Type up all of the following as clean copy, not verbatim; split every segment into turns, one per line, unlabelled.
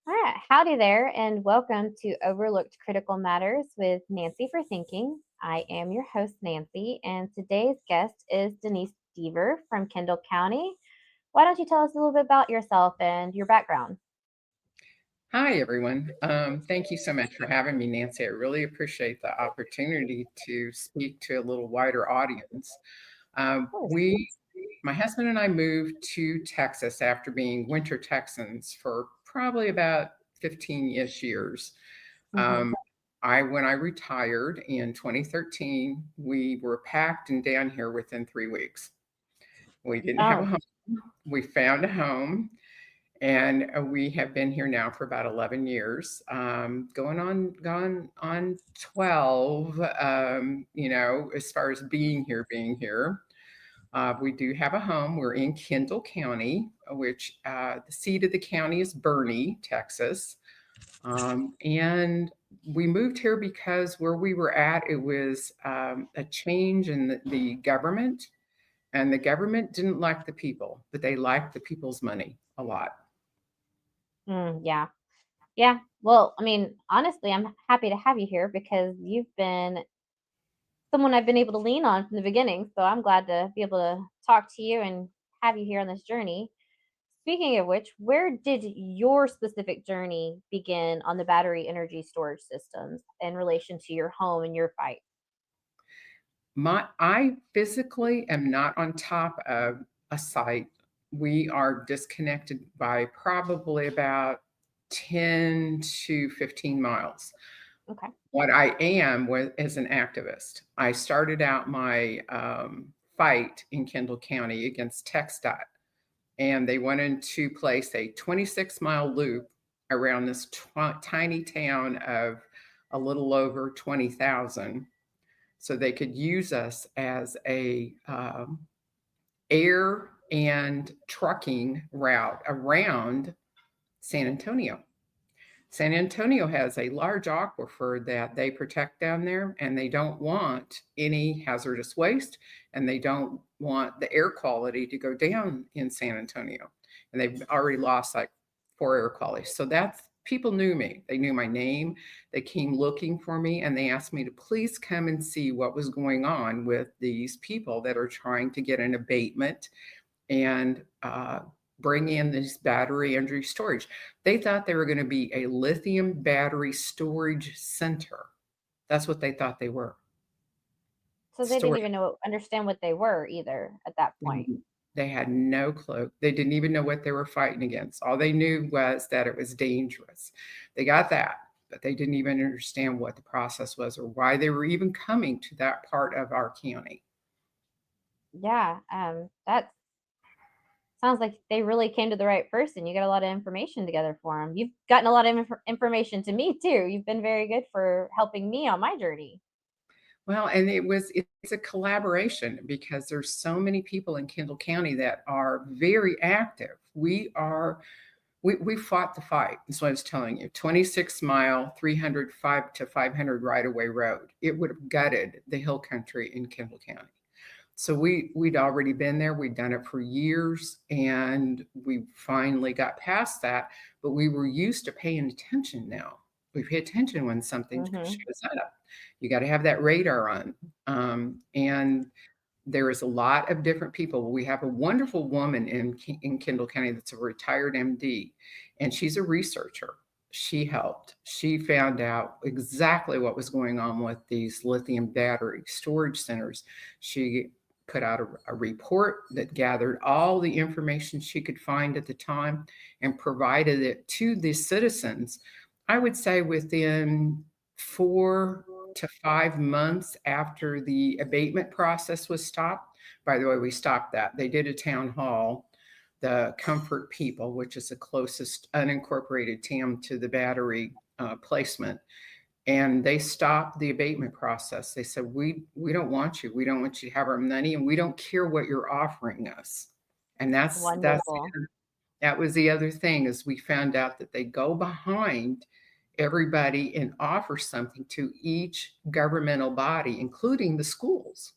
All right. Howdy there, and welcome to Overlooked Critical Matters with Nancy for Thinking. I am your host, Nancy, and today's guest is Denise Deaver from Kendall County. Why don't you tell us a little bit about yourself and your background?
Hi, everyone. Thank you so much for having me, Nancy. I really appreciate the opportunity to speak to a little wider audience.
Of course.
My husband and I moved to Texas after being winter Texans for probably about 15-ish years.
Hmm.
Um, when I retired in 2013, we were packed and down here within 3 weeks. We didn't have a
Oh,
home. We found a home and we have been here now for about 11 years, gone on 12. As far as being here. We do have a home. We're in Kendall County, which the seat of the county is Bernie, Texas. And we moved here because where we were at, it was a change in the government, and the government didn't like the people, but they liked the people's money a lot.
yeah. Yeah. Well, I mean, honestly, I'm happy to have you here because you've been someone I've been able to lean on from the beginning. So I'm glad to be able to talk to you and have you here on this journey. Speaking of which, where did your specific journey begin on the battery energy storage systems in relation to your home and your fight?
I physically am not on top of a site. We are disconnected by probably about 10 to 15 miles.
Okay.
What I am is an activist. I started out my fight in Kendall County against TxDOT, and they wanted to place a 26-mile loop around this tiny town of a little over 20,000, so they could use us as a air and trucking route around San Antonio. San Antonio has a large aquifer that they protect down there, and they don't want any hazardous waste, and they don't want the air quality to go down in San Antonio. And they've already lost like 4 air quality. So that's people knew me. They knew my name. They came looking for me, and they asked me to please come and see what was going on with these people that are trying to get an abatement and bring in this battery energy storage. They thought they were going to be a lithium battery storage center. That's what they thought they were.
So they didn't
Storage.
even understand what they were either at that point.
They had no clue. They didn't even know what they were fighting against. All they knew was that it was dangerous. They got that, but they didn't even understand what the process was or why they were even coming to that part of our county.
Yeah, that sounds like they really came to the right person. You got a lot of information together for them. You've gotten a lot of information to me too. You've been very good for helping me on my journey.
Well, and it's a collaboration because there's so many people in Kendall County that are very active. We fought the fight. That's what I was telling you. 26-mile, 305 to 500 right-of-way road. It would have gutted the hill country in Kendall County. So we'd already been there. We'd done it for years, and we finally got past that. But we were used to paying attention now. We pay attention when something
Hmm.
shows up. You got to have that radar on. And there is a lot of different people. We have a wonderful woman in Kendall County that's a retired MD, and she's a researcher. She helped. She found out exactly what was going on with these lithium battery storage centers. She put out a report that gathered all the information she could find at the time and provided it to the citizens. I would say within 4 to 5 months after the abatement process was stopped. By the way, we stopped that. They did a town hall, the Comfort People, which is the closest unincorporated town to the battery placement, and they stopped the abatement process. They said, we don't want you. We don't want you to have our money, and we don't care what you're offering us. And
Wonderful.
that was the other thing, is we found out that they go behind everybody and offer something to each governmental body, including the schools.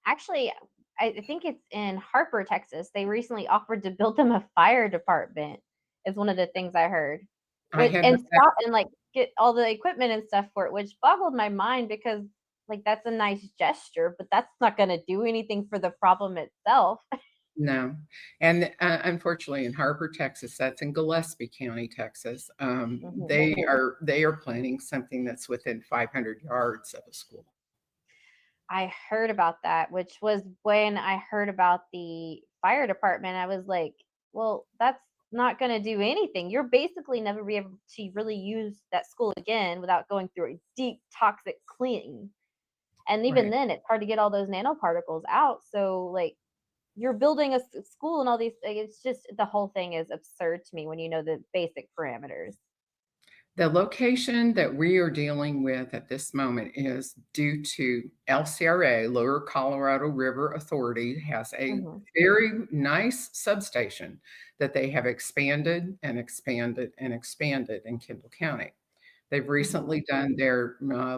Actually, I think it's in Harper, Texas. They recently offered to build them a fire department. is one of the things I heard.
I had
And
heard that.
stop and like get all the equipment and stuff for it, which boggled my mind because like that's a nice gesture, but that's not going to do anything for the problem itself.
No. And unfortunately, in Harbor, Texas, that's in Gillespie County, Texas.
Mhm.
They are planning something that's within 500 yards of a school.
I heard about that, which was when I heard about the fire department. I was like, well, that's not going to do anything. You're basically never be able to really use that school again without going through a deep toxic cleaning. And even
Right.
then, it's hard to get all those nanoparticles out. So, like, you're building a school and all these like, it's just the whole thing is absurd to me when you know the basic parameters.
The location that we are dealing with at this moment is due to LCRA, Lower Colorado River Authority, has a
Hmm.
very nice substation that they have expanded and expanded and expanded in Kendall County. They've
Hmm.
recently done their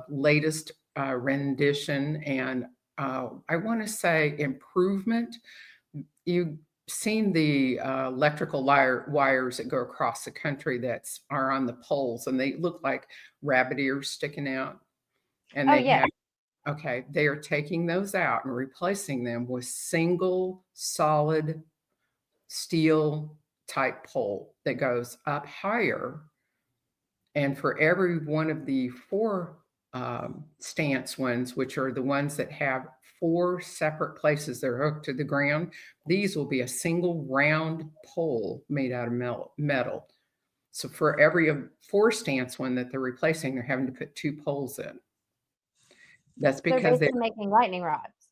latest rendition and I want to say improvement. You've seen the electrical wires that go across the country that are on the poles, and they look like rabbit ears sticking out. And
Oh,
they
yes.
have, okay, they are taking those out and replacing them with single solid steel type pole that goes up higher. And for every one of the four stance ones, which are the ones that have four separate places they're hooked to the ground, these will be a single round pole made out of metal. So for every four stance one that they're replacing, they're having to put two poles in. That's
They're
because they
basically making lightning rods.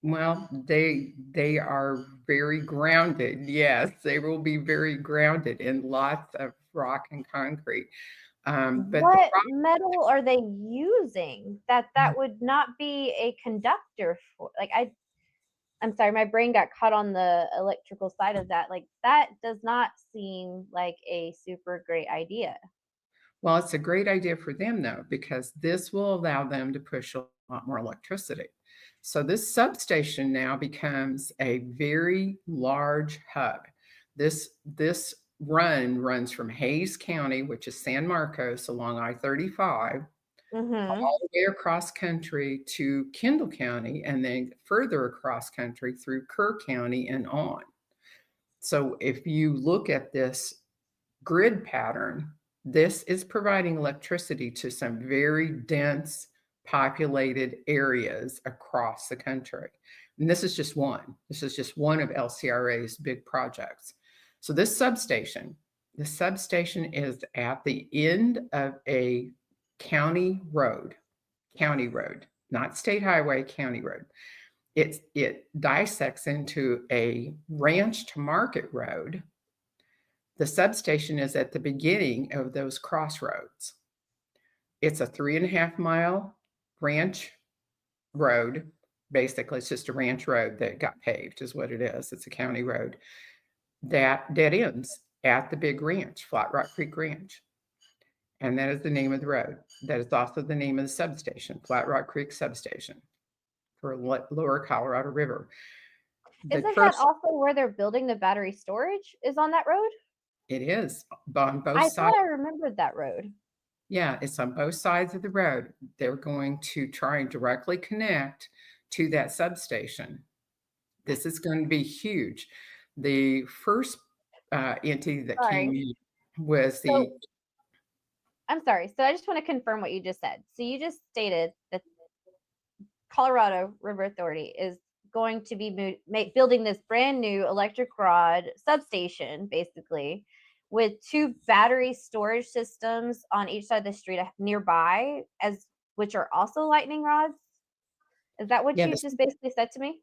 well, they are very grounded. Yes, they will be very grounded in lots of rock and concrete. But the
What metal are they using that would not be a conductor for? Like I'm sorry, my brain got caught on the electrical side of that. Like that does not seem like a super great idea.
Well, it's a great idea for them though, because this will allow them to push a lot more electricity. So this substation now becomes a very large hub. This runs from Hayes County, which is San Marcos along I-35,
Mhm.
all the way across country to Kendall County, and then further across country through Kerr County and on. So if you look at this grid pattern, this is providing electricity to some very dense populated areas across the country. And this is just one. This is just one of LCRA's big projects. So the substation is at the end of a county road, not state highway, county road. It dissects into a ranch to market road. The substation is at the beginning of those crossroads. It's a 3.5 mile ranch road. Basically, it's just a ranch road that got paved, is what it is. It's a county road that dead ends at the big ranch, Flat Rock Creek Ranch. And that is the name of the road. That is also the name of the substation, Flat Rock Creek Substation for Lower Colorado River. The
Isn't that
first,
also where they're building the battery storage is on that road?
it is on both
I
sides.
thought I remembered that road.
Yeah, it's on both sides of the road. They're going to try and directly connect to that substation. This is going to be huge. The first entity that came
Sorry.
in was
So
the,
I'm sorry. So I just want to confirm what you just said. So you just stated that Colorado River Authority is going to be building this brand new electric rod substation, basically, with two battery storage systems on each side of the street nearby, as which are also lightning rods. Is that what
yeah,
you just basically said to me?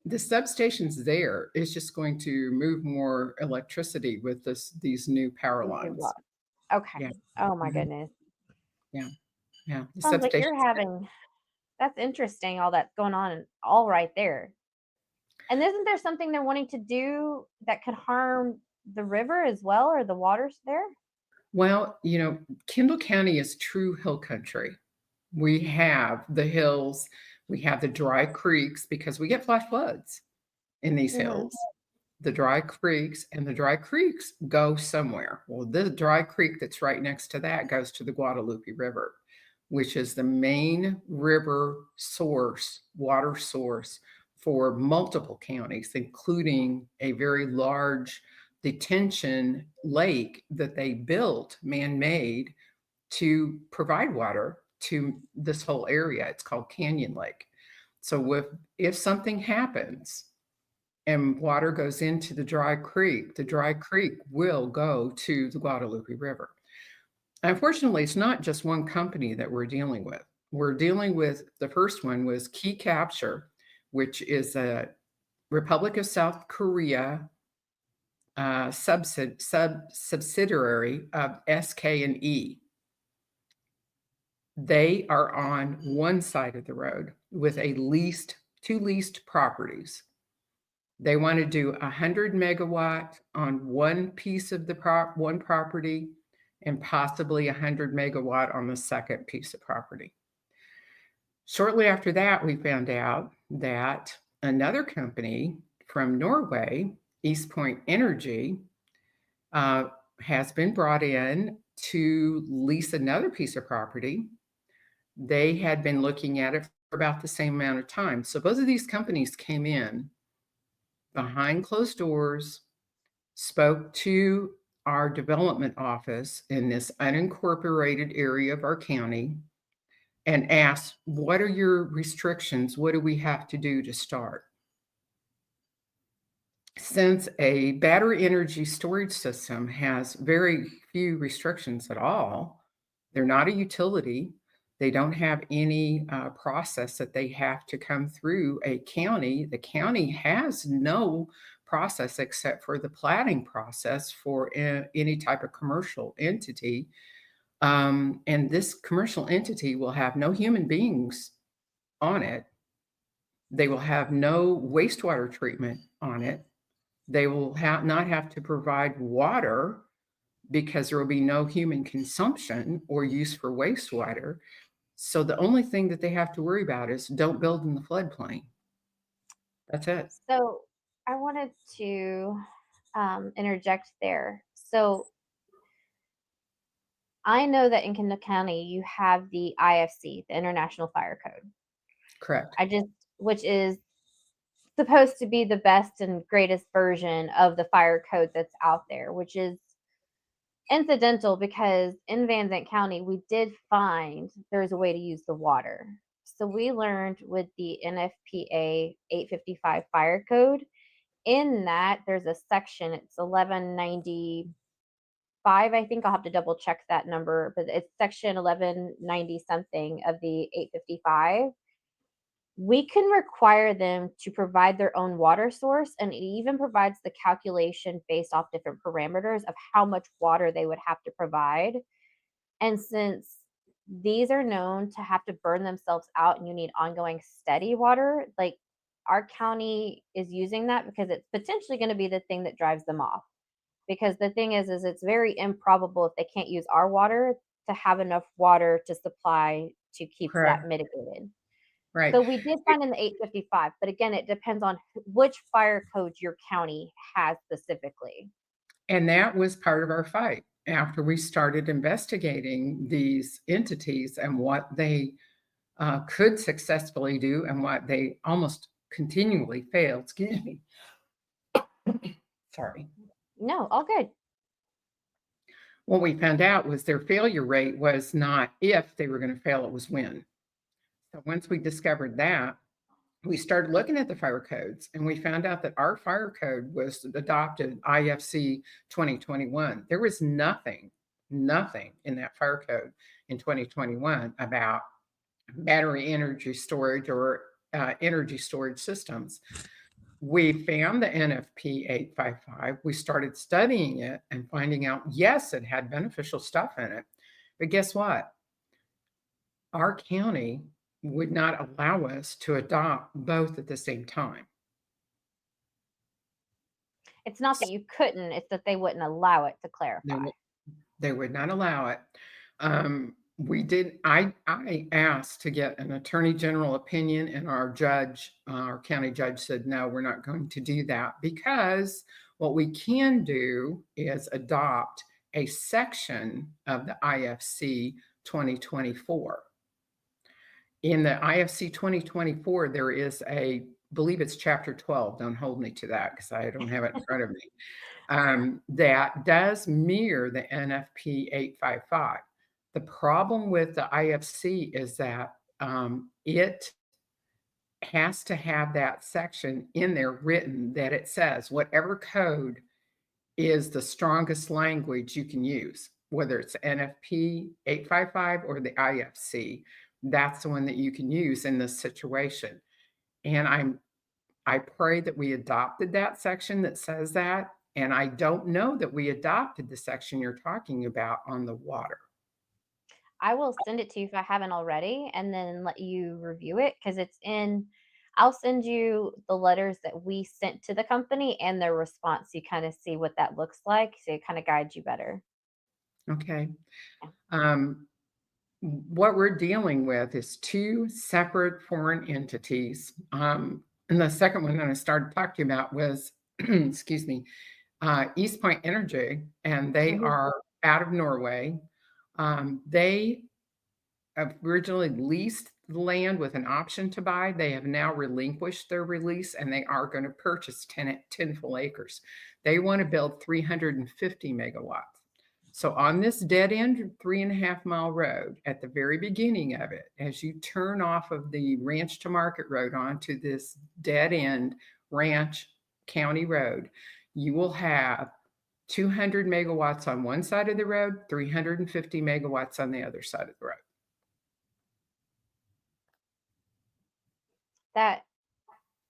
the substation's there. It's just going to move more electricity with these new power
These new
lines.
rods. Okay.
Yeah.
Oh my
Mhm.
goodness.
Yeah. Yeah. The
Sounds like you're
substation's there.
having that's interesting, all that's going on all right there. And isn't there something they're wanting to do that could harm the river as well or the waters there?
Well, Kendall County is true hill country. We have the hills, we have the dry creeks because we get flash floods in these
Mhm.
hills. the dry creeks, and the dry creeks go somewhere. Well, the dry creek that's right next to that goes to the Guadalupe River, which is the main river source, water source for multiple counties, including a very large detention lake that they built man-made to provide water to this whole area. It's called Canyon Lake. So if something happens and water goes into the dry creek will go to the Guadalupe River. Unfortunately, it's not just one company that we're dealing with. We're dealing with, the first one was Key Capture, which is a Republic of South Korea subsidiary of SK&E. They are on one side of the road with two leased properties. They want to do 100 megawatt on one piece of the one property and possibly 100 megawatt on the second piece of property. Shortly after that, we found out that another company from Norway, East Point Energy, has been brought in to lease another piece of property. They had been looking at it for about the same amount of time. So both of these companies came in behind closed doors, spoke to our development office in this unincorporated area of our county, and asked, what are your restrictions? What do we have to do to start? Since a battery energy storage system has very few restrictions at all, they're not a utility. They don't have any process that they have to come through a county. The county has no process except for the platting process for any type of commercial entity. And this commercial entity will have no human beings on it. They will have no wastewater treatment on it. They will not have to provide water because there will be no human consumption or use for wastewater. So the only thing that they have to worry about is don't build in the floodplain. That's it.
So I wanted to interject there. So I know that in Kendall County you have the IFC, the International Fire Code.
Correct.
Which is supposed to be the best and greatest version of the fire code that's out there, which is incidental because in Van Zandt County, we did find there's a way to use the water. So we learned with the NFPA 855 fire code, in that there's a section, it's 1195, I think I'll have to double check that number, but it's section 1190 something of the 855. We can require them to provide their own water source, and it even provides the calculation based off different parameters of how much water they would have to provide. And since these are known to have to burn themselves out and you need ongoing steady water, like our county is using that because it's potentially going to be the thing that drives them off. Because the thing is it's very improbable if they can't use our water to have enough water to supply to keep that
Correct.
mitigated.
Right.
So we did find in the 855, but again, it depends on which fire codes your county has specifically.
And that was part of our fight after we started investigating these entities and what they could successfully do and what they almost continually failed. Excuse me. Sorry.
No, all good.
What we found out was their failure rate was not if they were going to fail, it was when. So once we discovered that, we started looking at the fire codes and we found out that our fire code was adopted IFC 2021. There was nothing in that fire code in 2021 about battery energy storage or energy storage systems. We found the NFP 855. We started studying it and finding out, yes, it had beneficial stuff in it. But guess what? Our county would not allow us to adopt both at the same time.
It's not that you couldn't, it's that they wouldn't allow it, to clarify.
They would not allow it. We did. I asked to get an attorney general opinion, and our judge, our county judge, said no, we're not going to do that, because what we can do is adopt a section of the IFC 2024. In the IFC 2024, there is a, believe it's chapter 12. Don't hold me to that because I don't have it in front of me. That does mirror the NFP 855. The problem with the IFC is that it has to have that section in there written that it says whatever code is the strongest language you can use, whether it's NFP 855 or the IFC, that's the one that you can use in this situation. And I pray that we adopted that section that says that. And I don't know that we adopted the section you're talking about on the water.
I will send it to you if I haven't already, and then let you review it because it's in. I'll send you the letters that we sent to the company and their response. So you kind of see what that looks like. So it kind of guides you better.
Okay.
Yeah.
Um, what we're dealing with is two separate foreign entities. And the second one that I started talking about was, excuse me, East Point Energy, and they
Mhm.
are out of Norway. They originally leased the land with an option to buy. They have now relinquished their release, and they are going to purchase 10 full acres. They want to build 350 megawatts. So on this dead end 3.5 mile road, at the very beginning of it, as you turn off of the Ranch to Market Road onto this dead end ranch county road, you will have 200 megawatts on one side of the road, 350 megawatts on the other side of the road.
That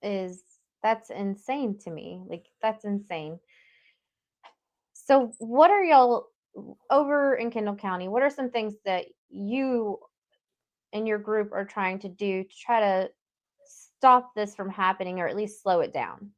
is that's insane to me. Like that's insane. So what are y'all over in Kendall County? What are some things that you and your group are trying to do to try to stop this from happening or at least slow it down?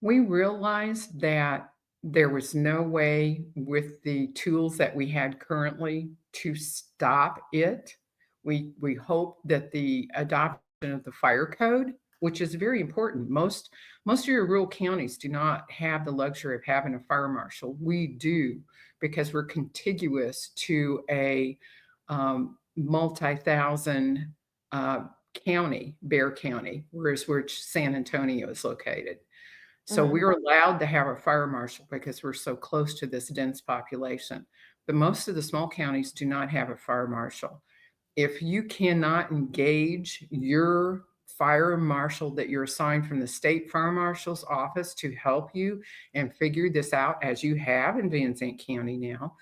We realized that there was no way with the tools that we had currently to stop it. We hope that the adoption of the fire code, which is very important. Most of your rural counties do not have the luxury of having a fire marshal. We do, because we're contiguous to a multi-thousand county, Bear County, whereas which San Antonio is located. So
Mhm.
we're allowed to have a fire marshal because we're so close to this dense population. But most of the small counties do not have a fire marshal. If you cannot engage your fire marshal that you're assigned from the state fire marshal's office to help you and figure this out, as you have in Van Zandt County now,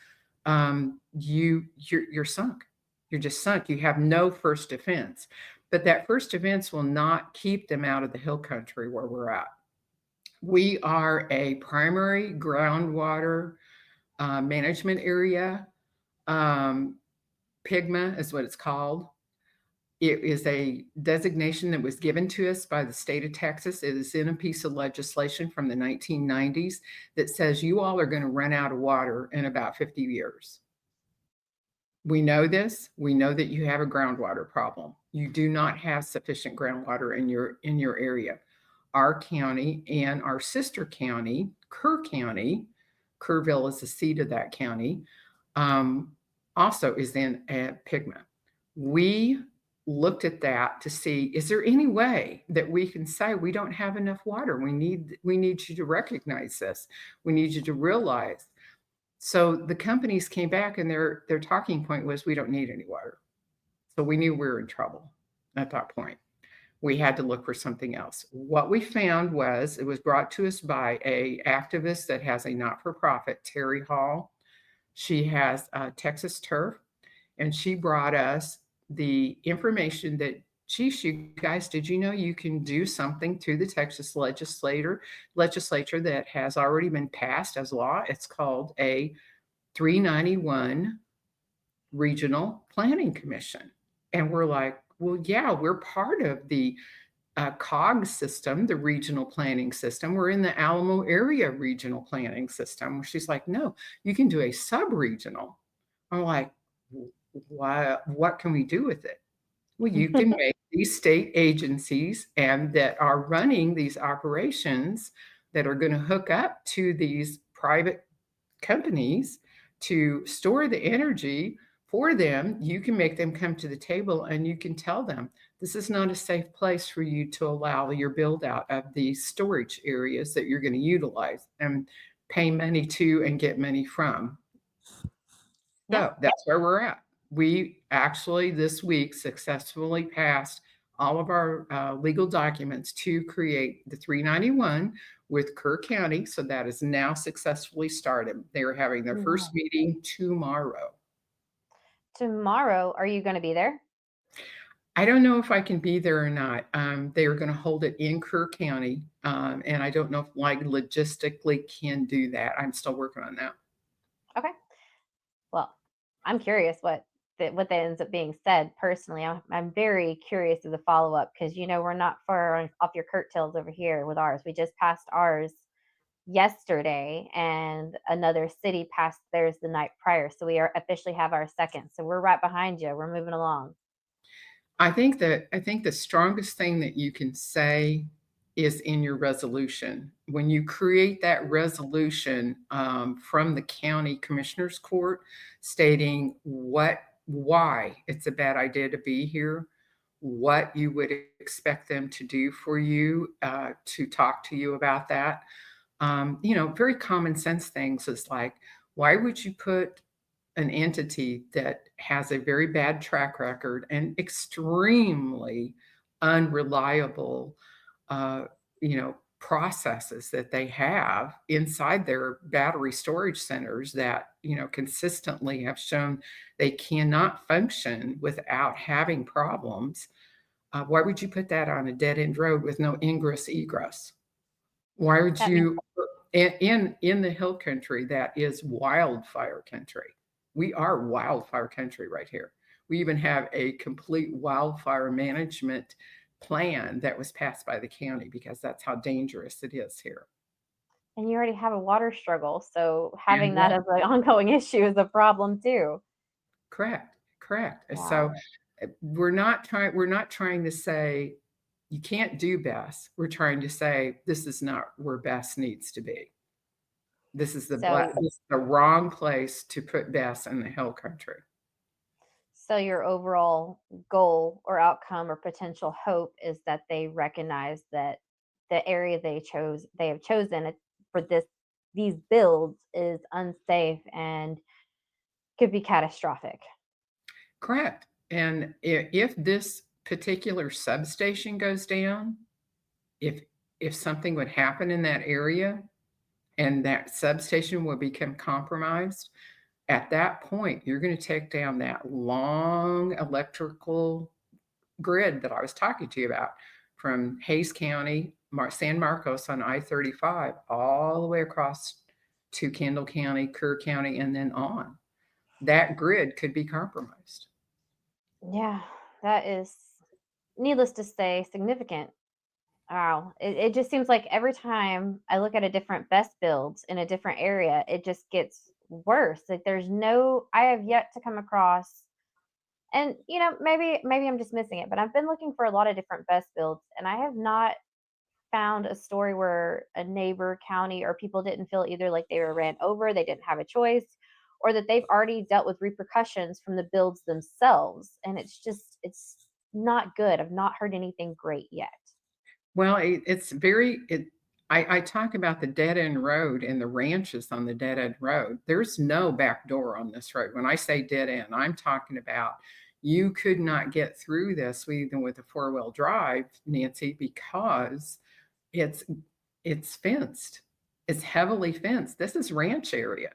you're sunk. You're just sunk. You have no first defense. But that first defense will not keep them out of the hill country where we're at. We are a primary groundwater management area. PIGMA is what it's called. It is a designation that was given to us by the state of Texas. It is in a piece of legislation from the 1990s that says you all are going to run out of water in about 50 years. We know this. We know that you have a groundwater problem. You do not have sufficient groundwater in your area. Our county and our sister county, Kerr County, Kerrville is the seat of that county, also is in Pigma. We looked at that to see, is there any way that we can say we don't have enough water? We need you to recognize this. We need you to realize. So the companies came back and their talking point was, we don't need any water. So we knew we were in trouble at that point. We had to look for something else. What we found was, it was brought to us by a activist that has a not-for-profit, Terry Hall. She has Texas Turf, and she brought us the information that, geez, you guys, did you know you can do something through the Texas legislature that has already been passed as law? It's called a 391 Regional Planning Commission. And we're like, well, yeah, we're part of the COG system, the regional planning system. We're in the Alamo area regional planning system. She's like, no, you can do a sub-regional. I'm like, what can we do with it? Well, you can make these state agencies and that are running these operations that are going to hook up to these private companies to store the energy for them. You can make them come to the table and you can tell them this is not a safe place for you to allow your build out of these storage areas that you're going to utilize and pay money to and get money from.
Yeah.
So that's where we're at. We actually this week successfully passed all of our legal documents to create the 391 with Kerr County. So that is now successfully started. They are having their first
Wow.
meeting tomorrow.
Tomorrow, are you gonna be there?
I don't know if I can be there or not. They are going to hold it in Kerr County, and I don't know if like logistically can do that. I'm still working on that.
Okay. Well, I'm curious what that ends up being said personally. I'm very curious of the follow-up because, we're not far off your curtails over here with ours. We just passed ours yesterday, and another city passed theirs the night prior, so we are officially have our second. So we're right behind you. We're moving along.
I think the strongest thing that you can say is in your resolution. When you create that resolution from the county commissioners court stating why it's a bad idea to be here, what you would expect them to do for you, to talk to you about that. Very common sense things is like, why would you put an entity that has a very bad track record and extremely unreliable, processes that they have inside their battery storage centers that, consistently have shown they cannot function without having problems. Why would you put that on a dead end road with no ingress egress? Why would
That makes
you in the hill country that is wildfire country? We are wildfire country right here. We even have a complete wildfire management plan that was passed by the county because that's how dangerous it is here.
and you already have a water struggle, so
And
having that
what
as an ongoing issue is a problem too.
correct, correct. So
Wow.
we're not trying to say you can't do best. We're trying to say this is not where best needs to be.
So
This is the wrong place to put Bess in the hill country.
so your overall goal or outcome or potential hope is that they recognize that the area they have chosen for these builds is unsafe and could be catastrophic.
Correct. And if this particular substation goes down, if if something would happen in that area and that substation will become compromised, at that point, you're going to take down that long electrical grid that I was talking to you about from Hayes County, San Marcos on I-35, all the way across to Kendall County, Kerr County, and then on. That grid could be compromised.
Yeah, that is, needless to say, significant. Wow. It just seems like every time I look at a different best builds in a different area, it just gets worse. Like I have yet to come across, and maybe I'm just missing it, but I've been looking for a lot of different best builds and I have not found a story where a neighbor county or people didn't feel either like they were ran over, they didn't have a choice, or that they've already dealt with repercussions from the builds themselves. And it's not good. I've not heard anything great yet.
Well, it's very it I talk about the dead end road and the ranches on the dead end road. There's no back door on this road. When I say dead end, I'm talking about you could not get through this even with a four-wheel drive, Nancy, because it's it's fenced. It's heavily fenced. This is ranch area.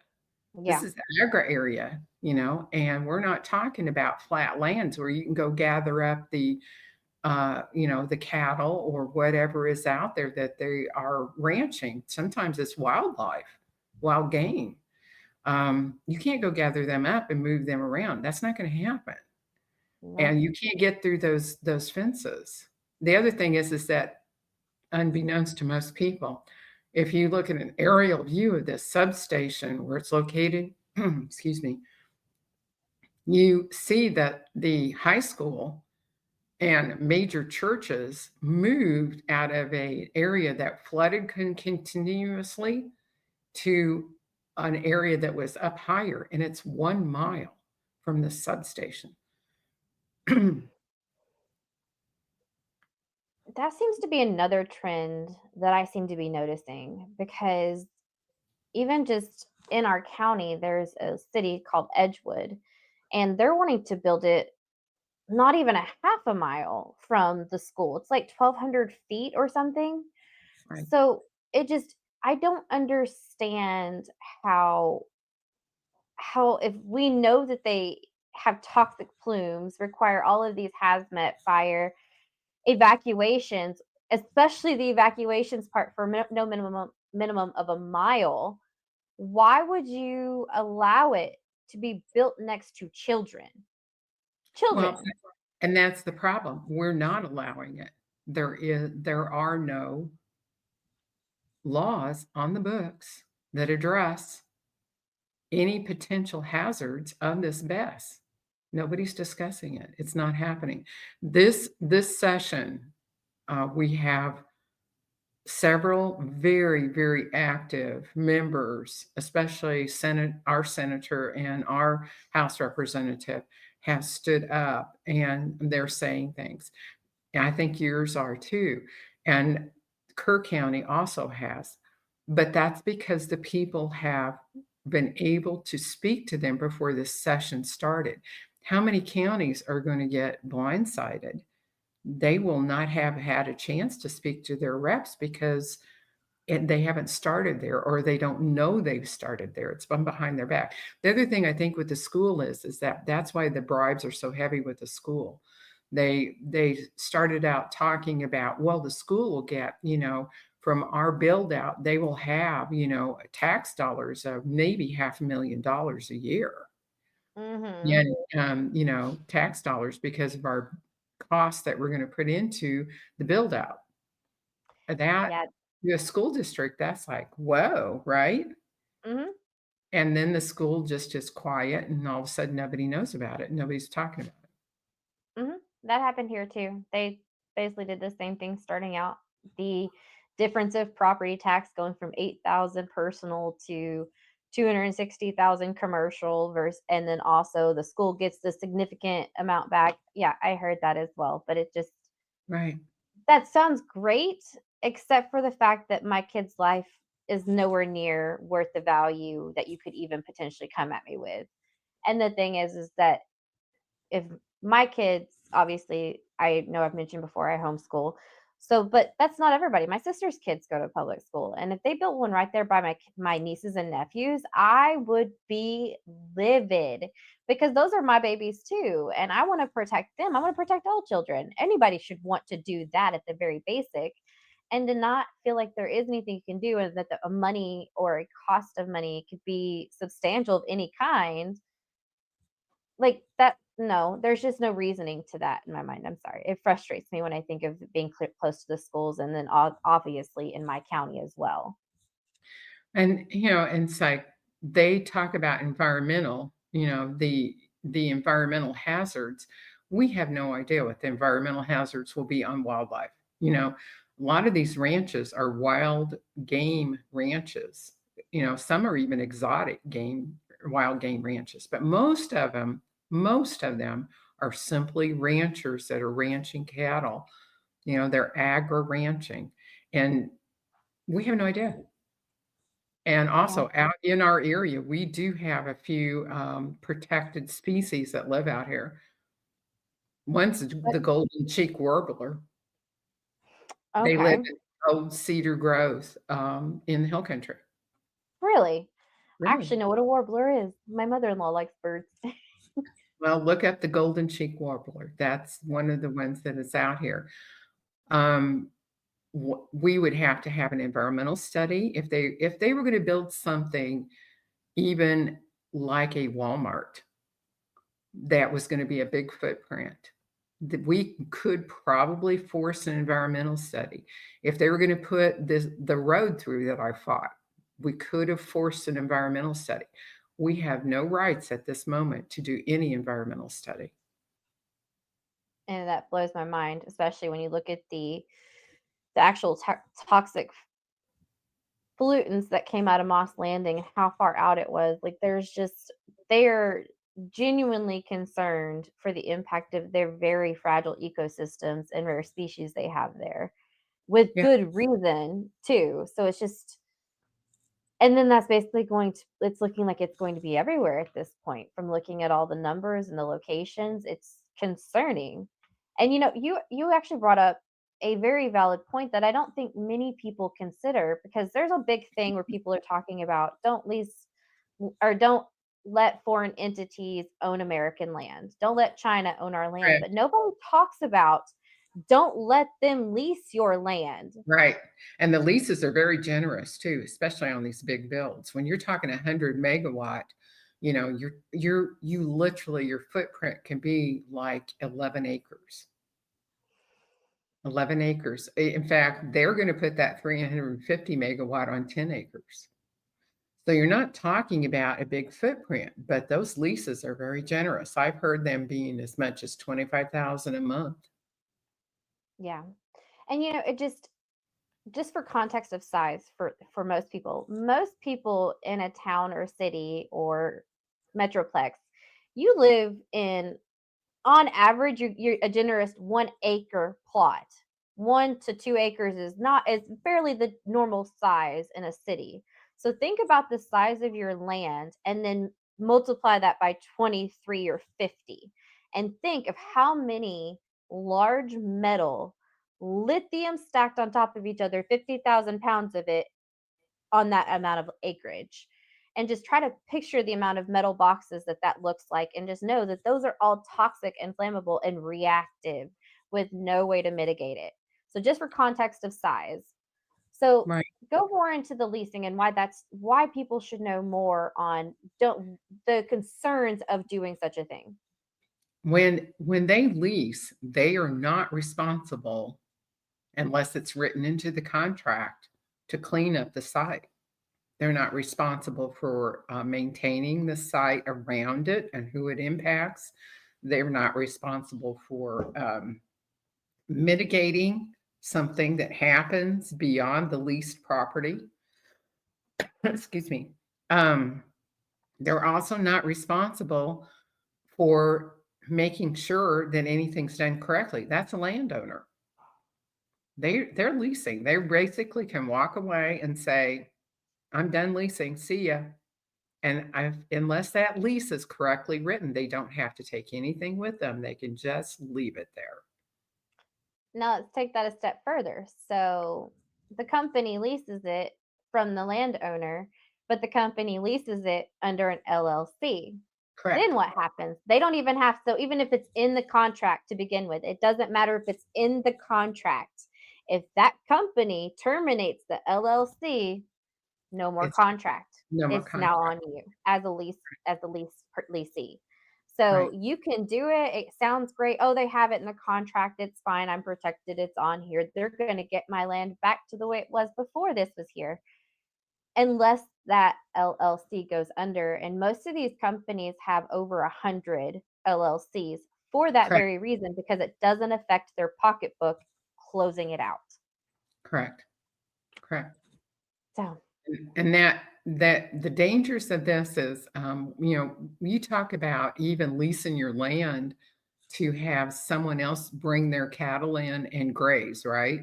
This
Yeah.
is agri area, and we're not talking about flat lands where you can go gather up the cattle or whatever is out there that they are ranching. Sometimes it's wildlife, wild game. You can't go gather them up and move them around. That's not going to happen.
Nope.
And you can't get through those fences. The other thing is that unbeknownst to most people, if you look at an aerial view of this substation where it's located, excuse me, You see that the high school and major churches moved out of a area that flooded continuously to an area that was up higher, and it's 1 mile from the substation.
That seems to be another trend that I seem to be noticing because even just in our county, there's a city called Edgewood, and they're wanting to build it not even a half a mile from the school. It's like 1,200 feet or something.
Right.
So it just, I don't understand how if we know that they have toxic plumes, require all of these hazmat fire evacuations, especially the evacuations part for no minimum of a mile. Why would you allow it to be built next to children?
Well,
Children.
and that's the problem. We're not allowing it. There are no laws on the books that address any potential hazards of this BESS. Nobody's discussing it. It's not happening. This session, we have several very, very active members, especially our senator and our House representative, have stood up and they're saying things. And I think yours are too. And Kerr County also has. But that's because the people have been able to speak to them before this session started. How many counties are going to get blindsided? They will not have had a chance to speak to their reps because they haven't started there or they don't know they've started there. It's been behind their back. The other thing I think with the school is that that's why the bribes are so heavy with the school. They started out talking about, well, the school will get, from our build out, they will have, tax dollars of maybe $500,000 a year. Yeah,
Mhm.
tax dollars because of our costs that we're going to put into the build out. That
Yeah.
the school district, that's like, whoa, right?
Mhm.
And then the school just is quiet, and all of a sudden nobody knows about it. Nobody's talking about it.
Mhm. That happened here too. They basically did the same thing starting out. The difference of property tax going from 8,000 personal to 260,000 commercial versus, and then also the school gets the significant amount back. Yeah, I heard that as well, but it just,
Right.
that sounds great except for the fact that my kid's life is nowhere near worth the value that you could even potentially come at me with. And the thing is that if my kids, obviously, I know I've mentioned before I homeschool. So, but that's not everybody. My sister's kids go to public school, and if they built one right there by my nieces and nephews, I would be livid because those are my babies too, and I want to protect them. I want to protect all children. Anybody should want to do that at the very basic, and to not feel like there is anything you can do, and that the money or a cost of money could be substantial of any kind like, that no, there's just no reasoning to that in my mind, I'm sorry. It frustrates me when I think of being close to the schools and then obviously in my county as well.
And, and it's like they talk about environmental, the environmental hazards. We have no idea what the environmental hazards will be on wildlife. A lot of these ranches are wild game ranches. Some are even exotic game, wild game ranches, but most of them are simply ranchers that are ranching cattle. They're agri ranching, and we have no idea. And
Yeah.
also out in our area, we do have a few, protected species that live out here. One's
But
the golden cheek warbler. They live
okay.
in old cedar groves, in the hill country.
Really? I
Really?
actually know what a warbler is. My mother-in-law likes birds.
Well, look up the golden cheek warbler. That's one of the ones that is out here. Um, we would have to have an environmental study if they were gonna build something even like a Walmart. That was gonna be a big footprint. That we could probably force an environmental study. If they were gonna put the road through that I fought, we could have forced an environmental study. we have no rights at this moment to do any environmental study.
And that blows my mind, especially when you look at the actual toxic pollutants that came out of Moss Landing and how far out it was. Like they're genuinely concerned for the impact of their very fragile ecosystems and rare species they have there with
Yeah,
good reason too. So it's just, and then that's basically it's looking like it's going to be everywhere at this point from looking at all the numbers and the locations. It's concerning. And you actually brought up a very valid point that I don't think many people consider, because there's a big thing where people are talking about don't lease or don't let foreign entities own American land. Don't let China own our land.
right.
But nobody talks about don't let them lease your land.
Right. And the leases are very generous too, especially on these big builds. When you're talking 100 megawatt, you literally, your footprint can be like 11 acres. 11 acres. In fact, they're going to put that 350 megawatt on 10 acres. So you're not talking about a big footprint, but those leases are very generous. I've heard them being as much as 25,000 a month.
Yeah. And it just for context of size for most people in a town or city or metroplex, you live in, on average, you're a generous 1 acre plot. 1 to 2 acres is fairly the normal size in a city. So think about the size of your land and then multiply that by 23 or 50, and think of how many large metal lithium stacked on top of each other, 50,000 pounds of it on that amount of acreage. And just try to picture the amount of metal boxes that looks like, and just know that those are all toxic and flammable and reactive with no way to mitigate it. So just for context of size. So
Right.
go more into the leasing and why people should know more on don't the concerns of doing such a thing.
When they lease, they are not responsible unless it's written into the contract to clean up the site. They're not responsible for maintaining the site around it and who it impacts. They're not responsible for mitigating something that happens beyond the leased property. Excuse me. Um, they're also not responsible for making sure that anything's done correctly. That's a landowner. They're leasing. They basically can walk away and say, "I'm done leasing. See ya." And unless that lease is correctly written, they don't have to take anything with them. They can just leave it there.
Now let's take that a step further. So the company leases it from the landowner, but the company leases it under an LLC. Then
Correct.
what happens? They don't even have, so even if it's in the contract to begin with, it doesn't matter if it's in the contract. If that company terminates the LLC, no more
It's
contract.
no more
It's now
contract.
on you as leasee. So
Right.
you can do it. It sounds great. Oh, they have it in the contract. It's fine. I'm protected. It's on here. They're going to get my land back to the way it was before this was here, unless that LLC goes under. And most of these companies have over 100 LLCs for that
Correct.
very reason, because it doesn't affect their pocketbook closing it out.
Correct. Correct.
So,
And that the dangers of this is, you talk about even leasing your land to have someone else bring their cattle in and graze, right?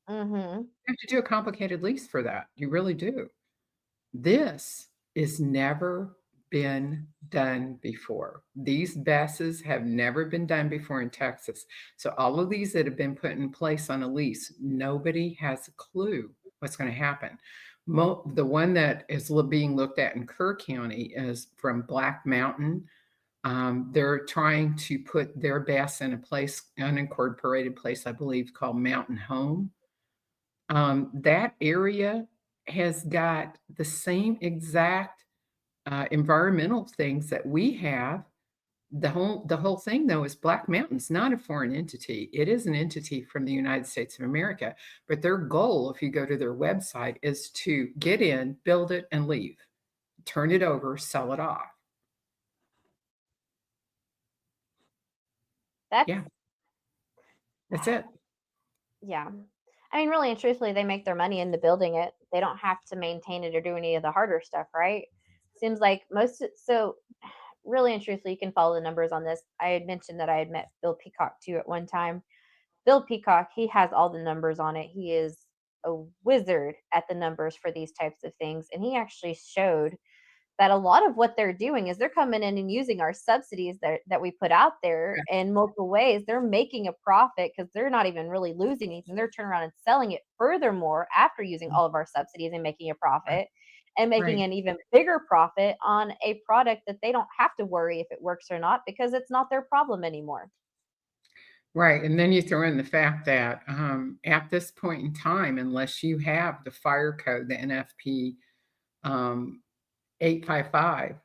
mhm.
You have to do a complicated lease for that. You really do. This is never been done before. These BESSes have never been done before in Texas. So all of these that have been put in place on a lease, nobody has a clue what's going to happen. The one that is being looked at in Kerr County is from Black Mountain. They're trying to put their BESS in a place, unincorporated place, I believe, called Mountain Home. That area has got the same exact environmental things that we have. The whole thing though is Black Mountain's not a foreign entity. It is an entity from the United States of America. But their goal, if you go to their website, is to get in, build it, and leave. turn it over, sell it off.
That's
Yeah, that's it.
yeah. I mean, really and truthfully, they make their money into building it. They don't have to maintain it or do any of the harder stuff, right? Seems like so really and truthfully, you can follow the numbers on this. I had mentioned that I had met Bill Peacock too at one time. Bill Peacock, he has all the numbers on it. He is a wizard at the numbers for these types of things. And he actually showed that a lot of what they're doing is they're coming in and using our subsidies that we put out there in multiple ways. They're making a profit because they're not even really losing anything. They're turning around and selling it furthermore after using all of our subsidies and making a profit and making
Right.
an even bigger profit on a product that they don't have to worry if it works or not because it's not their problem anymore.
Right. And then you throw in the fact that at this point in time, unless you have the fire code, the NFP 855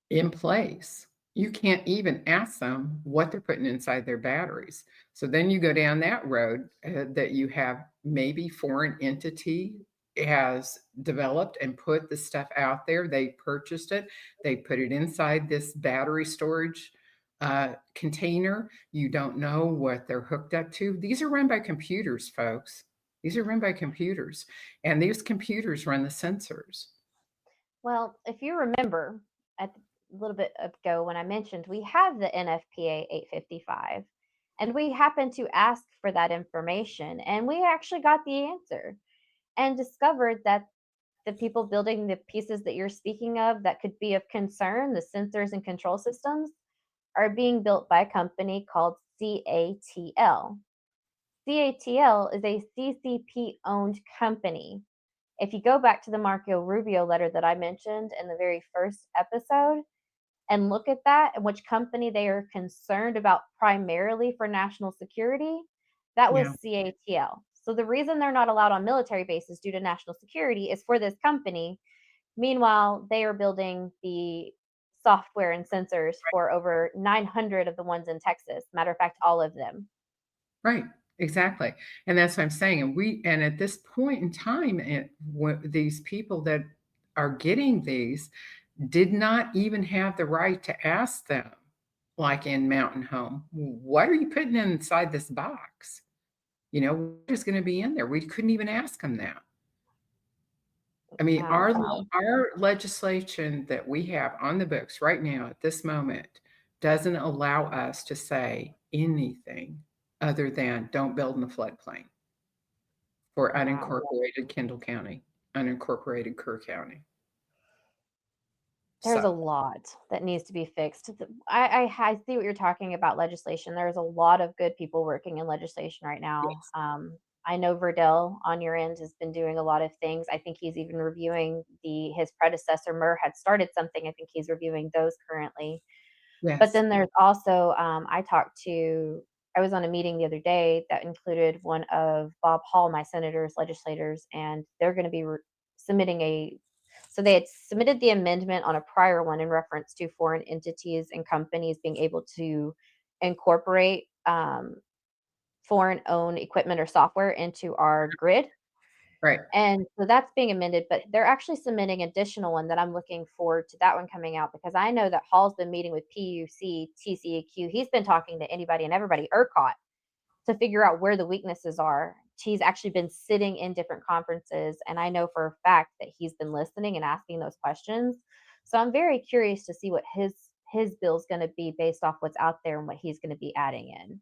in place, you can't even ask them what they're putting inside their batteries. So then you go down that road that you have maybe foreign entity has developed and put the stuff out there. They purchased it. They put it inside this battery storage container. You don't know what they're hooked up to. These are run by computers, folks. These are run by computers, and these computers run the sensors.
Well, if you remember at a little bit ago when I mentioned we have the NFPA 855 and we happened to ask for that information and we actually got the answer and discovered that the people building the pieces that you're speaking of that could be of concern, the sensors and control systems, are being built by a company called CATL. CATL is a CCP owned company. If you go back to the Marco Rubio letter that I mentioned in the very first episode and look at that and which company they are concerned about primarily for national security, that
Yeah.
was CATL. So the reason they're not allowed on military bases due to national security is for this company. Meanwhile, they are building the software and sensors for over 900 of the ones in Texas. Matter of fact, all of them.
Right, exactly, and that's what I'm saying, and at this point in time, these people that are getting these did not even have the right to ask them, like in Mountain Home, "What are you putting inside this box?" What is gonna be in there? We couldn't even ask them that. I mean,
Oh,
our
wow.
legislation that we have on the books right now at this moment doesn't allow us to say anything other than don't build in the floodplain for
Wow.
unincorporated Kendall County, unincorporated Kerr County.
There's
So,
a lot that needs to be fixed. I see what you're talking about legislation. There's a lot of good people working in legislation right now.
yes,
I know Verdell on your end has been doing a lot of things. I think he's even reviewing his predecessor Murr had started something. I think he's reviewing those currently. But
yes,
then there's also I was on a meeting the other day that included one of Bob Hall, my senator's legislators, and they're going to be submitting so they had submitted the amendment on a prior one in reference to foreign entities and companies being able to incorporate foreign owned equipment or software into our grid.
right,
And so that's being amended, but they're actually submitting additional one that I'm looking forward to that one coming out because I know that Hall's been meeting with PUC, TCEQ. He's been talking to anybody and everybody, ERCOT, to figure out where the weaknesses are. He's actually been sitting in different conferences, and I know for a fact that he's been listening and asking those questions. So I'm very curious to see what his bill's going to be based off what's out there and what he's going to be adding in.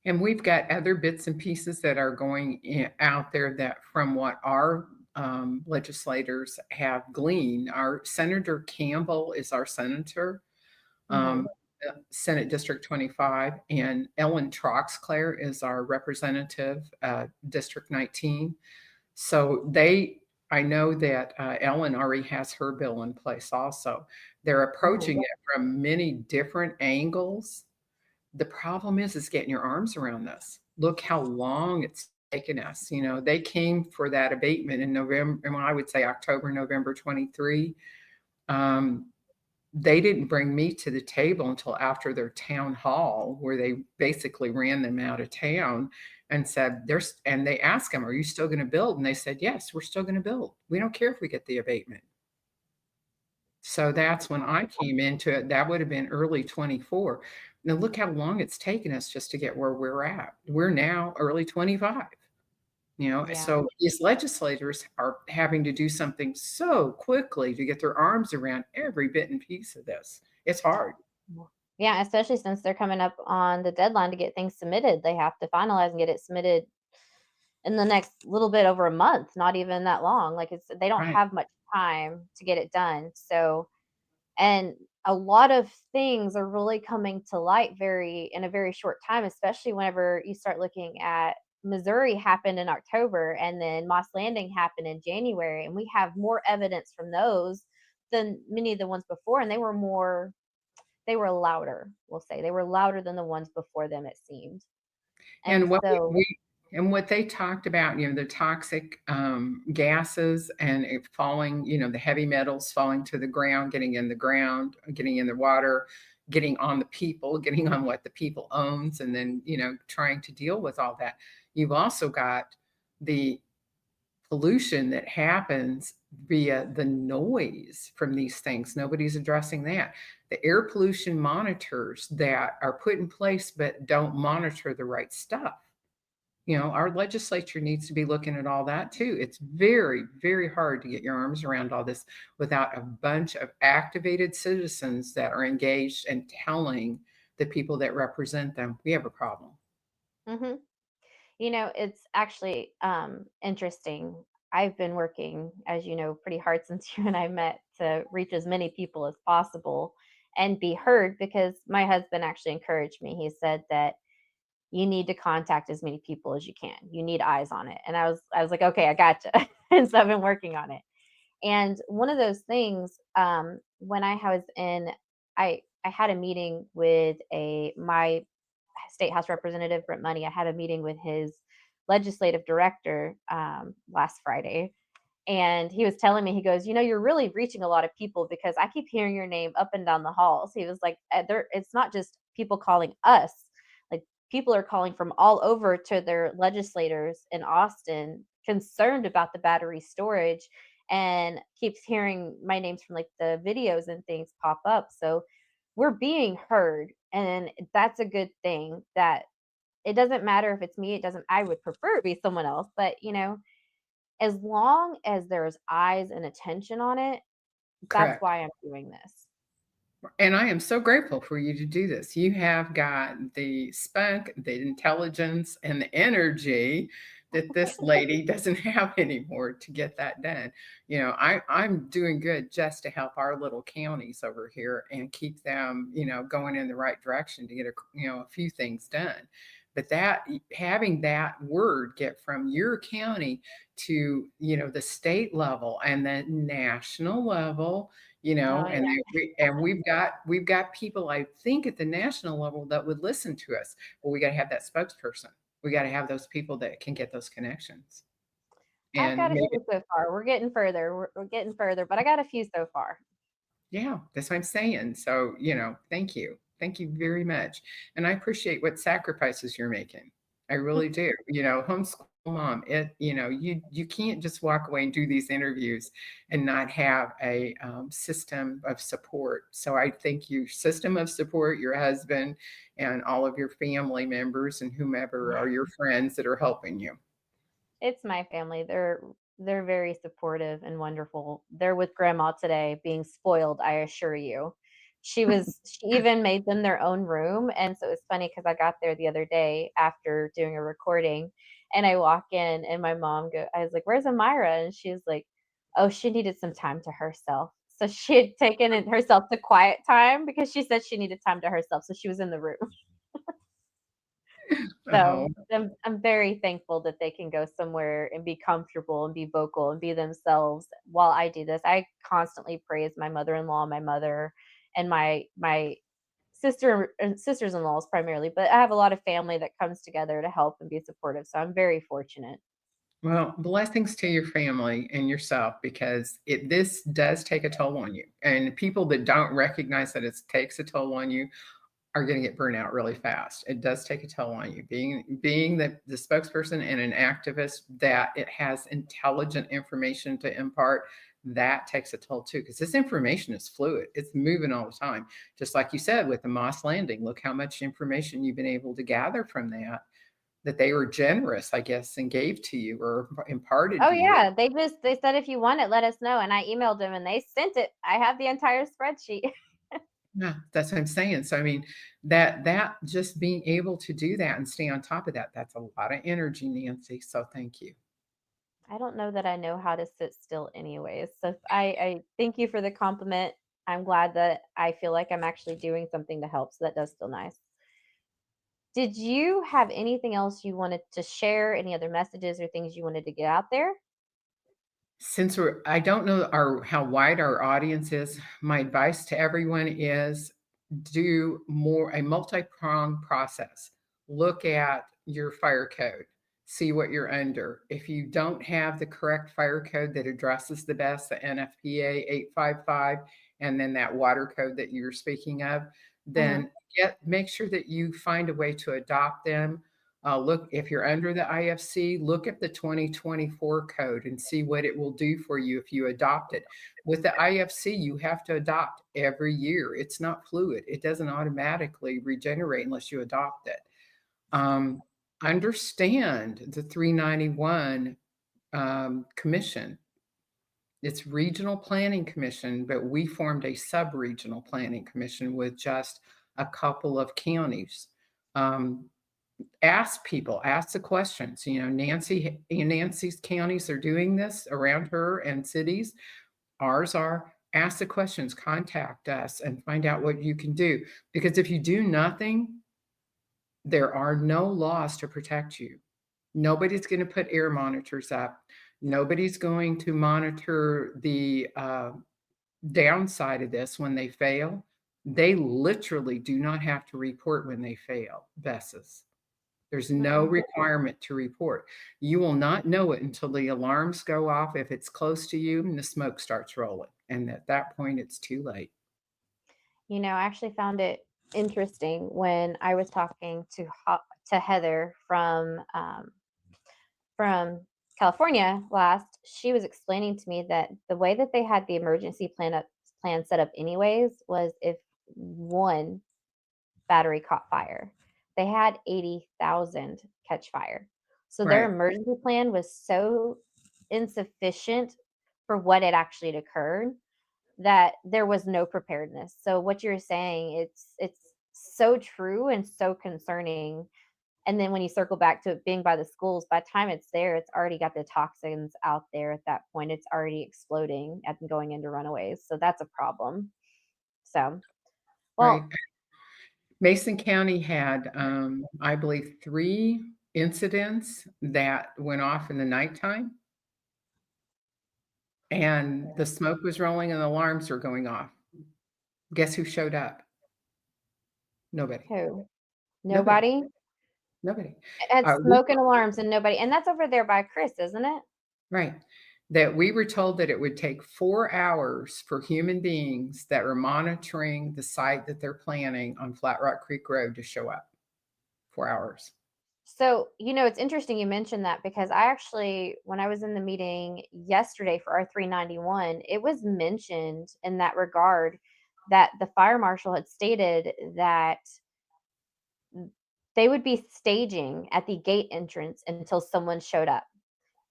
and we've got other bits and pieces that are going out there that from what our legislators have gleaned. Our Senator Campbell is our senator,
Hmm.
um, Senate District 25, and Ellen Troxclair is our representative, District 19. So I know that Ellen already has her bill in place also. They're approaching
Ooh,
it from many different angles. The problem is getting your arms around this. Look how long it's taken us. They came for that abatement in November, and I would say October, November 23. Um, they didn't bring me to the table until after their town hall, where they basically ran them out of town and said, and they asked them, "Are you still going to build?" And they said, "Yes, we're still going to build. We don't care if we get the abatement." So that's when I came into it. That would have been early 24. Now look how long it's taken us just to get where we're at. We're now early 25.
Yeah.
So these legislators are having to do something so quickly to get their arms around every bit and piece of this. It's hard.
Yeah. Yeah, especially since they're coming up on the deadline to get things submitted. They have to finalize and get it submitted in the next little bit over a month, not even that long. Like it's they don't
Right.
have much time to get it done. So, and a lot of things are really coming to light very in a very short time, especially whenever you start looking at Missouri happened in October and then Moss Landing happened in January, and we have more evidence from those than many of the ones before, and they were louder, we'll say. They were louder than the ones before them, it seemed. And
And what
so,
and what they talked about, the toxic gases and it falling, the heavy metals falling to the ground, getting in the ground, getting in the water, getting on the people, getting on what the people owns, and then trying to deal with all that. You've also got the pollution that happens via the noise from these things. Nobody's addressing that. The air pollution monitors that are put in place but don't monitor the right stuff. Our legislature needs to be looking at all that too. It's very, very hard to get your arms around all this without a bunch of activated citizens that are engaged and telling the people that represent them, we have a problem.
mhm. It's actually interesting. I've been working, as you know, pretty hard since you and I met to reach as many people as possible and be heard because my husband actually encouraged me. He said that you need to contact as many people as you can. You need eyes on it. And I was like, okay, I gotcha. And so I've been working on it. And one of those things, when I was in, I had a meeting with my state house representative Brent Money. I had a meeting with his legislative director last Friday, and he was telling me, he goes, you're really reaching a lot of people because I keep hearing your name up and down the halls. He was like, there, it's not just people calling us, like people are calling from all over to their legislators in Austin concerned about the battery storage and keeps hearing my names from like the videos and things pop up. So we're being heard. And that's a good thing that it doesn't matter if it's me. It doesn't, I would prefer it be someone else, but as long as there's eyes and attention on it, that's
Correct.
why I'm doing this.
And I am so grateful for you to do this. You have got the spunk, the intelligence, and the energy that this lady doesn't have anymore to get that done. I'm doing good just to help our little counties over here and keep them, going in the right direction to get a few things done. But that having that word get from your county to, the state level and the national level,
Oh,
and
yeah.
we've got people, I think, at the national level that would listen to us. But we got to have that spokesperson. We got to have those people that can get those connections
I've
and
got a
make
few
it.
so far. We're getting further. We're getting further, but I got a few so far.
Yeah, that's what I'm saying. So, thank you. Thank you very much. And I appreciate what sacrifices you're making. I really do. Homeschool mom, you can't just walk away and do these interviews and not have a system of support. So I thank you, system of support, your husband and all of your family members and whomever are your friends that are helping you.
It's my family. They're very supportive and wonderful. They're with grandma today being spoiled, I assure you. She even made them their own room, and so it's funny because I got there the other day after doing a recording, and I walk in and my mom I was like, "Where's Amira?" And she was like, "Oh, she needed some time to herself." So she had taken it herself to quiet time because she said she needed time to herself, so she was in the room.
Oh,
So, I'm very thankful that they can go somewhere and be comfortable and be vocal and be themselves while I do this. I constantly praise my mother-in-law, my mother, and my sister and sisters-in-laws primarily, but I have a lot of family that comes together to help and be supportive, so I'm very fortunate.
well, blessings to your family and yourself because this does take a toll on you. And people that don't recognize that it takes a toll on you are going to get burnt out really fast. It does take a toll on you. Being the spokesperson and an activist that it has intelligent information to impart, that takes a toll too, because this information is fluid. It's moving all the time. Just like you said with the Moss Landing, look how much information you've been able to gather from that they were generous, I guess, and gave to you or imparted
Oh
to you.
yeah, they said if you want it, let us know, and I emailed them and they sent it. I have the entire spreadsheet.
Yeah, that's what I'm saying. So I mean, that just being able to do that and stay on top of that, that's a lot of energy, Nancy. So thank you.
I don't know that I know how to sit still anyways. So I thank you for the compliment. I'm glad that I feel like I'm actually doing something to help. So that does feel nice. Did you have anything else you wanted to share? Any other messages or things you wanted to get out there?
Since I don't know how wide our audience is, my advice to everyone is do a multi-pronged process. Look at your fire code, see what you're under. If you don't have the correct fire code that addresses the best, the NFPA 855, and then that water code that you're speaking of,
Hmm.
then make sure that you find a way to adopt them. Look, if you're under the IFC, look at the 2024 code and see what it will do for you if you adopt it. With the IFC, you have to adopt every year. It's not fluid. It doesn't automatically regenerate unless you adopt it. Um, Understand the 391 commission. It's regional planning commission, but we formed a sub-regional planning commission with just a couple of counties. Um, Ask people, ask the questions. Nancy's counties are doing this around her and cities. Ours are. Ask the questions, contact us, and find out what you can do. Because if you do nothing, there are no laws to protect you. Nobody's going to put air monitors up. Nobody's going to monitor the downside of this when they fail. They literally do not have to report when they fail, BESS. There's no
Mm-mm.
requirement to report. You will not know it until the alarms go off if it's close to you and the smoke starts rolling. And at that point, it's too late.
I actually found it interesting when I was talking to Heather from California last. She was explaining to me that the way that they had the emergency plan set up anyways was if one battery caught fire, they had 80,000 catch fire. So their
Right,
emergency plan was so insufficient for what had actually occurred that there was no preparedness. So what you're saying, it's so true and so concerning. And then when you circle back to it being by the schools, by the time it's there, it's already got the toxins out there at that point. It's already exploding and going into runaways. So that's a problem. So,
right.
well,
Mason County had, I believe, 3 incidents that went off in the nighttime, and the smoke was rolling and the alarms were going off. Guess who showed up? Nobody.
who?
Nobody.
Nobody?
Nobody.
It had
We
smoke and alarms and nobody, and that's over there by Chris, isn't it?
Right. That we were told that it would take 4 hours for human beings that are monitoring the site that they're planning on Flat Rock Creek Road to show up. 4 hours.
So, it's interesting you mentioned that because I actually, when I was in the meeting yesterday for our 391, it was mentioned in that regard that the fire marshal had stated that they would be staging at the gate entrance until someone showed up.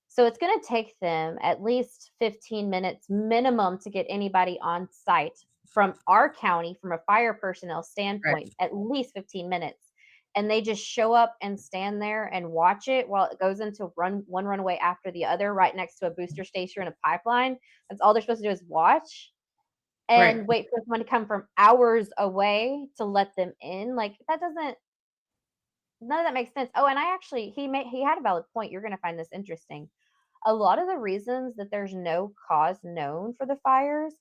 So it's going to take them at least 15 minutes minimum to get anybody on site from our county, from a fire personnel
Right,
standpoint, at least 15 minutes. And they just show up and stand there and watch it while it goes into one runaway after the other, right next to a booster station and a pipeline. That's all they're supposed to do is watch
right,
and wait for someone to come from hours away to let them in. Like that doesn't none of that makes sense. Oh, and I actually he had a valid point. You're gonna find this interesting. A lot of the reasons that there's no cause known for the fires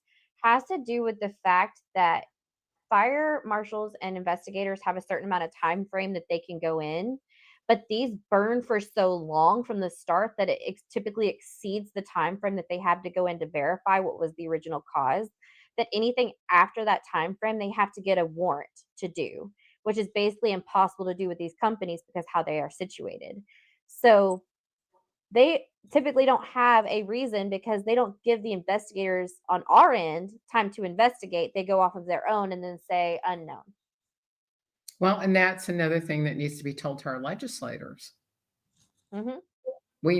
has to do with the fact that fire marshals and investigators have a certain amount of time frame that they can go in, but these burn for so long from the start that it typically exceeds the time frame that they have to go in to verify what was the original cause, that anything after that time frame they have to get a warrant to do, which is basically impossible to do with these companies because how they are situated. So they typically don't have a reason because they don't give the investigators on our end time to investigate. They go off of their own and then say unknown.
Well, and that's another thing that needs to be told to our legislators.
Mhm.
We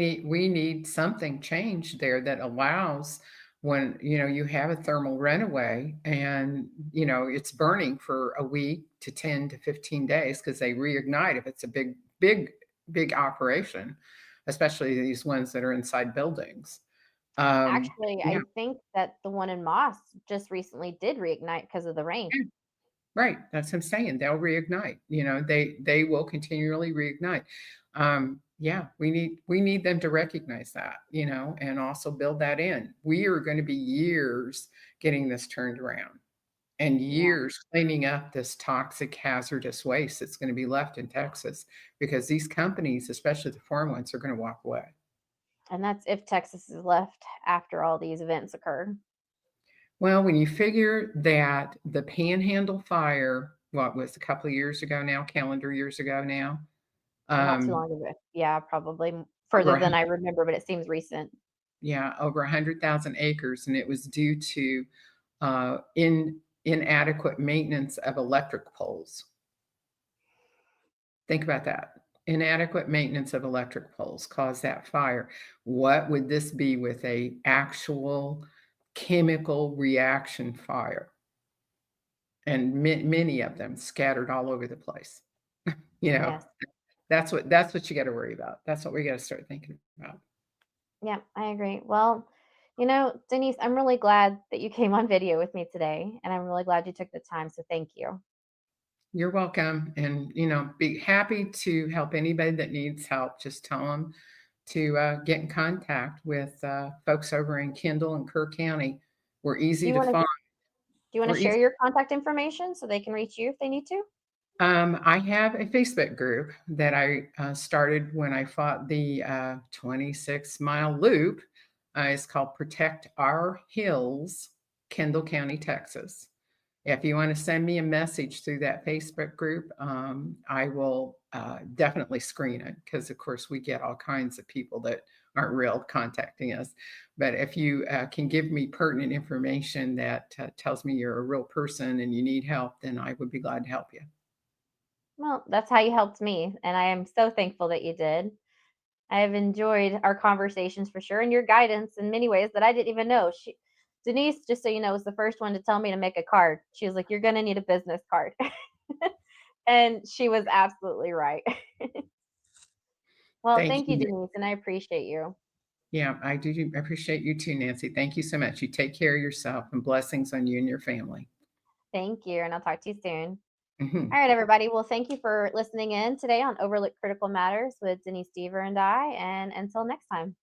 need something changed there that allows when, you have a thermal runaway and, it's burning for a week to 10 to 15 days because they reignite if it's a big, big, big operation, especially these ones that are inside buildings.
Actually,
Yeah,
I think that the one in Moss just recently did reignite because of the rain.
yeah, right. That's what I'm saying. They'll reignite. They will continually reignite. Yeah, we need them to recognize that, and also build that in. We are going to be years getting this turned around and
Yeah,
years cleaning up this toxic, hazardous waste that's going to be left in Texas because these companies, especially the foreign ones, are going to walk away.
and that's if Texas is left after all these events occurred.
Well, when you figure that the Panhandle fire, what was a couple of years ago now, calendar years ago now,
Not too
um,
long ago. Yeah, probably
over
further
a
than
hun
I remember, but it seems recent.
yeah, over 100,000 acres, and it was due to, inadequate maintenance of electric poles. Think about that. Inadequate maintenance of electric poles caused that fire. What would this be with a actual chemical reaction fire? And many of them scattered all over the place. You know,
Yes.
that's what you gotta worry about. That's what we gotta start thinking about.
Yeah, I agree. Well, Denise, I'm really glad that you came on video with me today, and I'm really glad you took the time. So thank you.
You're welcome, and, be happy to help anybody that needs help. Just tell them to, get in contact with, folks over in Kendall and Kerr County. We're
Do
easy
you
to
want to
find.
do you want to
We're
share
easy.
your contact information so they can reach you if they need to?
I have a Facebook group that I started when I fought the 26-mile loop. It's called Protect Our Hills, Kendall County, Texas. If you want to send me a message through that Facebook group, I will definitely screen it because, of course, we get all kinds of people that aren't real contacting us. But if you can give me pertinent information that tells me you're a real person and you need help, then I would be glad to help you.
Well, that's how you helped me, and I am so thankful that you did. I have enjoyed our conversations for sure and your guidance in many ways that I didn't even know. Denise, just so you know, was the first one to tell me to make a card. She was like, "You're going to need a business card." And she was absolutely right. Well,
Thank
thank you,
you.
Denise, and I appreciate you.
Yeah, I do appreciate you too, Nancy. Thank you so much. You take care of yourself and blessings on you and your family.
Thank you, and I'll talk to you soon.
Mhm.
All right, everybody. Well, thank you for listening in today on Overlook Critical Matters with Denise Deaver and I. And until next time.